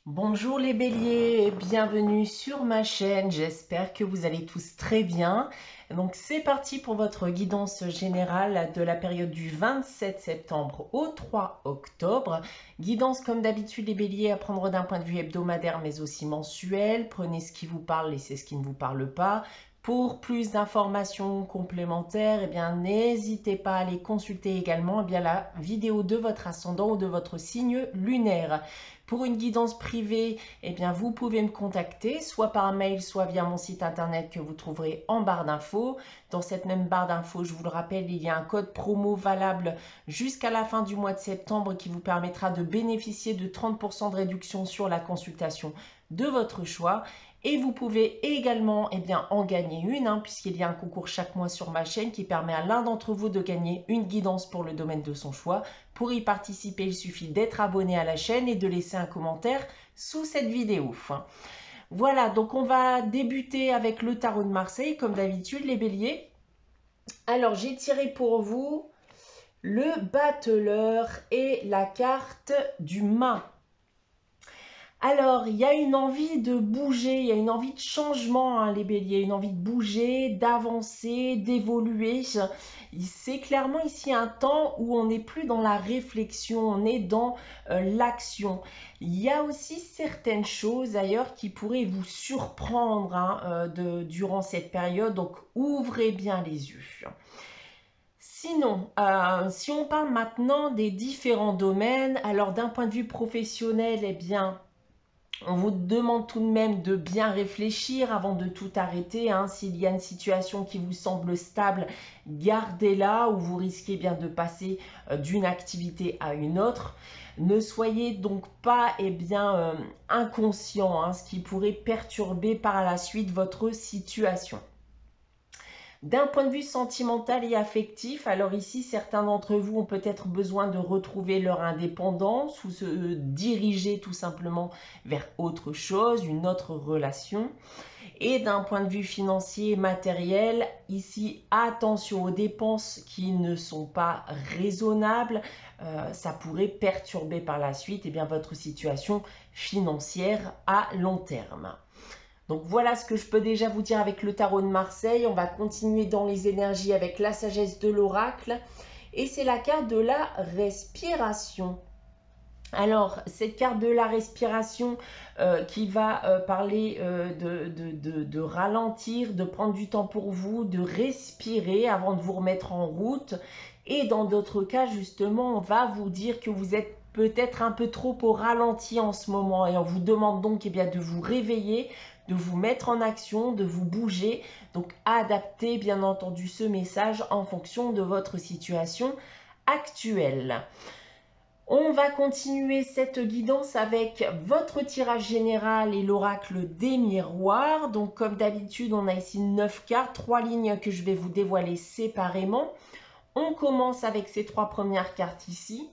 Bonjour les béliers, bienvenue sur ma chaîne, j'espère que vous allez tous très bien. Donc c'est parti pour votre guidance générale de la période du 27 septembre au 3 octobre. Guidance comme d'habitude les béliers à prendre d'un point de vue hebdomadaire mais aussi mensuel. Prenez ce qui vous parle, laissez ce qui ne vous parle pas. Pour plus d'informations complémentaires, n'hésitez pas à aller consulter également la vidéo de votre ascendant ou de votre signe lunaire. Pour une guidance privée, vous pouvez me contacter, soit par mail, soit via mon site internet que vous trouverez en barre d'infos. Dans cette même barre d'infos, je vous le rappelle, il y a un code promo valable jusqu'à la fin du mois de septembre qui vous permettra de bénéficier de 30% de réduction sur la consultation de votre choix. Et vous pouvez également en gagner une, puisqu'il y a un concours chaque mois sur ma chaîne qui permet à l'un d'entre vous de gagner une guidance pour le domaine de son choix. Pour y participer, il suffit d'être abonné à la chaîne et de laisser un commentaire sous cette vidéo. Voilà, donc on va débuter avec le tarot de Marseille, comme d'habitude les béliers. Alors j'ai tiré pour vous le battleur et la carte du mât. Alors, il y a une envie de bouger, il y a une envie de changement, les béliers, une envie de bouger, d'avancer, d'évoluer. C'est clairement ici un temps où on n'est plus dans la réflexion, on est dans l'action. Il y a aussi certaines choses d'ailleurs qui pourraient vous surprendre durant cette période, donc ouvrez bien les yeux. Sinon, si on parle maintenant des différents domaines, alors d'un point de vue professionnel, on vous demande tout de même de bien réfléchir avant de tout arrêter. S'il y a une situation qui vous semble stable, gardez-la ou vous risquez bien de passer d'une activité à une autre. Ne soyez donc pas inconscient, ce qui pourrait perturber par la suite votre situation. D'un point de vue sentimental et affectif, alors ici, certains d'entre vous ont peut-être besoin de retrouver leur indépendance ou se diriger tout simplement vers autre chose, une autre relation. Et d'un point de vue financier et matériel, ici, attention aux dépenses qui ne sont pas raisonnables. Ça pourrait perturber par la suite votre situation financière à long terme. Donc voilà ce que je peux déjà vous dire avec le tarot de Marseille. On va continuer dans les énergies avec la sagesse de l'oracle. Et c'est la carte de la respiration. Alors, cette carte de la respiration qui va parler de ralentir, de prendre du temps pour vous, de respirer avant de vous remettre en route. Et dans d'autres cas, justement, on va vous dire que vous êtes peut-être un peu trop au ralenti en ce moment. Et on vous demande donc de vous réveiller, de vous mettre en action, de vous bouger. Donc, adaptez bien entendu ce message en fonction de votre situation actuelle. On va continuer cette guidance avec votre tirage général et l'oracle des miroirs. Donc comme d'habitude, on a ici 9 cartes, 3 lignes que je vais vous dévoiler séparément. On commence avec ces 3 premières cartes ici.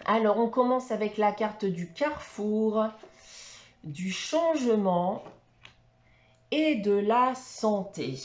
Alors on commence avec la carte du carrefour, du changement et de la santé.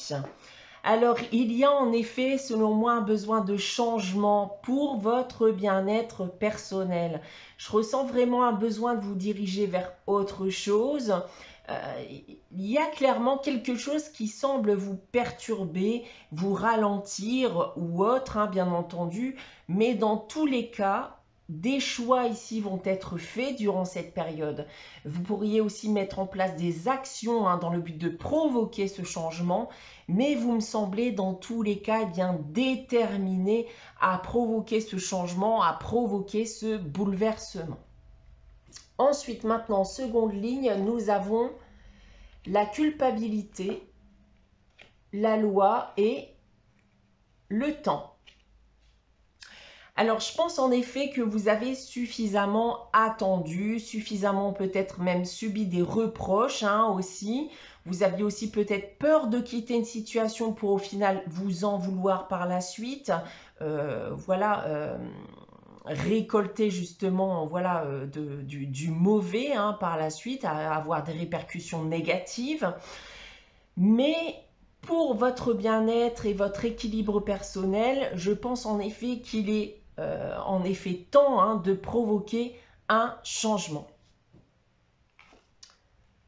Alors, il y a en effet, selon moi, un besoin de changement pour votre bien-être personnel. Je ressens vraiment un besoin de vous diriger vers autre chose. Il y a clairement quelque chose qui semble vous perturber, vous ralentir ou autre, bien entendu. Mais dans tous les cas, des choix ici vont être faits durant cette période. Vous pourriez aussi mettre en place des actions dans le but de provoquer ce changement, mais vous me semblez dans tous les cas déterminé à provoquer ce changement, à provoquer ce bouleversement. Ensuite, maintenant, en seconde ligne, nous avons la culpabilité, la loi et le temps. Alors, je pense en effet que vous avez suffisamment attendu, suffisamment peut-être même subi des reproches aussi. Vous aviez aussi peut-être peur de quitter une situation pour au final vous en vouloir par la suite. Récolter justement du mauvais par la suite, avoir des répercussions négatives. Mais pour votre bien-être et votre équilibre personnel, je pense en effet qu'il est en effet temps de provoquer un changement.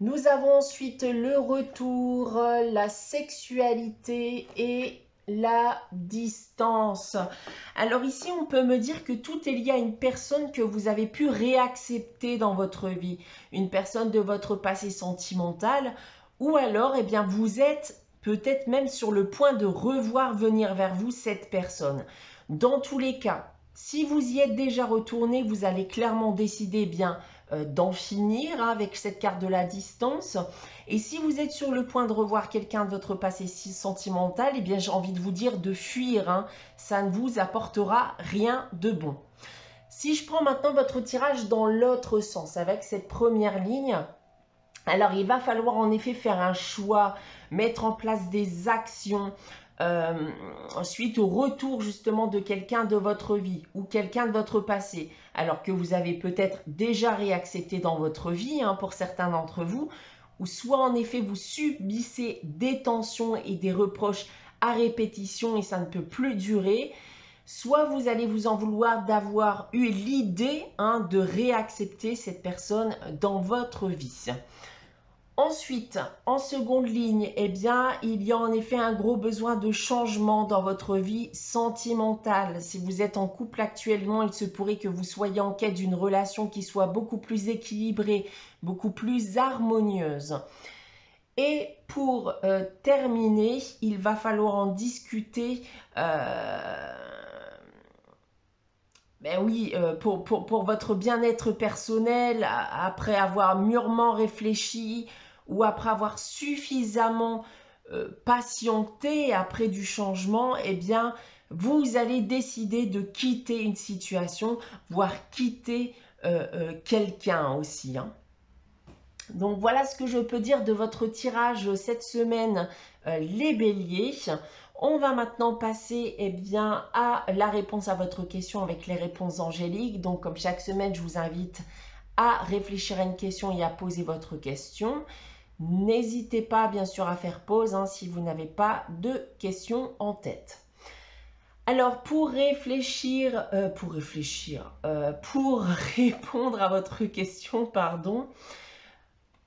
Nous avons ensuite le retour, la sexualité et la distance. Alors ici, on peut me dire que tout est lié à une personne que vous avez pu réaccepter dans votre vie, une personne de votre passé sentimental, ou alors, eh bien, vous êtes peut-être même sur le point de revoir venir vers vous cette personne. Dans tous les cas, si vous y êtes déjà retourné, vous allez clairement décider eh bien d'en finir avec cette carte de la distance. Et si vous êtes sur le point de revoir quelqu'un de votre passé sentimental, eh bien j'ai envie de vous dire de fuir, hein. Ça ne vous apportera rien de bon. Si je prends maintenant votre tirage dans l'autre sens, avec cette première ligne, alors il va falloir en effet faire un choix, mettre en place des actions, suite au retour justement de quelqu'un de votre vie ou quelqu'un de votre passé, alors que vous avez peut-être déjà réaccepté dans votre vie, hein, pour certains d'entre vous, ou soit en effet vous subissez des tensions et des reproches à répétition et ça ne peut plus durer, soit vous allez vous en vouloir d'avoir eu l'idée, hein, de réaccepter cette personne dans votre vie. Ensuite, en seconde ligne, eh bien, il y a en effet un gros besoin de changement dans votre vie sentimentale. Si vous êtes en couple actuellement, il se pourrait que vous soyez en quête d'une relation qui soit beaucoup plus équilibrée, beaucoup plus harmonieuse. Et pour terminer, il va falloir en discuter. Pour votre bien-être personnel, après avoir mûrement réfléchi ou après avoir suffisamment patienté après du changement, eh bien, vous allez décider de quitter une situation, voire quitter quelqu'un aussi, hein. Donc voilà ce que je peux dire de votre tirage cette semaine, les béliers. On va maintenant passer eh bien, à la réponse à votre question avec les réponses angéliques. Donc comme chaque semaine, je vous invite à réfléchir à une question et à poser votre question. N'hésitez pas bien sûr à faire pause, hein, si vous n'avez pas de questions en tête. Alors pour répondre à votre question, pardon,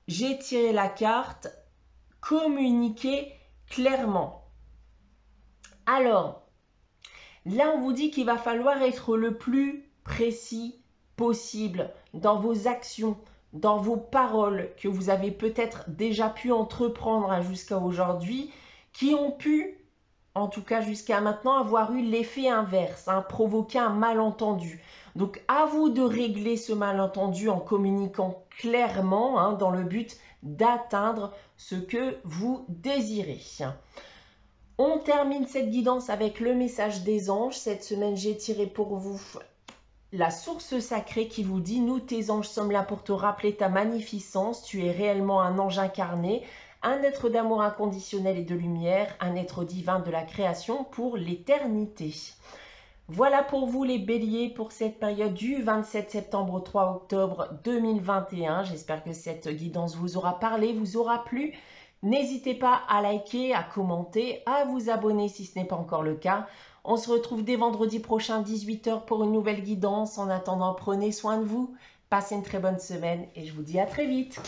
j'ai tiré la carte « Communiquer clairement ». Alors, là, on vous dit qu'il va falloir être le plus précis possible dans vos actions, dans vos paroles que vous avez peut-être déjà pu entreprendre jusqu'à aujourd'hui, qui ont pu, en tout cas jusqu'à maintenant, avoir eu l'effet inverse, hein, provoquer un malentendu. Donc, à vous de régler ce malentendu en communiquant clairement, hein, dans le but d'atteindre ce que vous désirez. On termine cette guidance avec le message des anges. Cette semaine, j'ai tiré pour vous la source sacrée qui vous dit « Nous, tes anges, sommes là pour te rappeler ta magnificence. Tu es réellement un ange incarné, un être d'amour inconditionnel et de lumière, un être divin de la création pour l'éternité. » Voilà pour vous les béliers pour cette période du 27 septembre au 3 octobre 2021. J'espère que cette guidance vous aura parlé, vous aura plu. N'hésitez pas à liker, à commenter, à vous abonner si ce n'est pas encore le cas. On se retrouve dès vendredi prochain 18 h pour une nouvelle guidance. En attendant, prenez soin de vous, passez une très bonne semaine et je vous dis à très vite.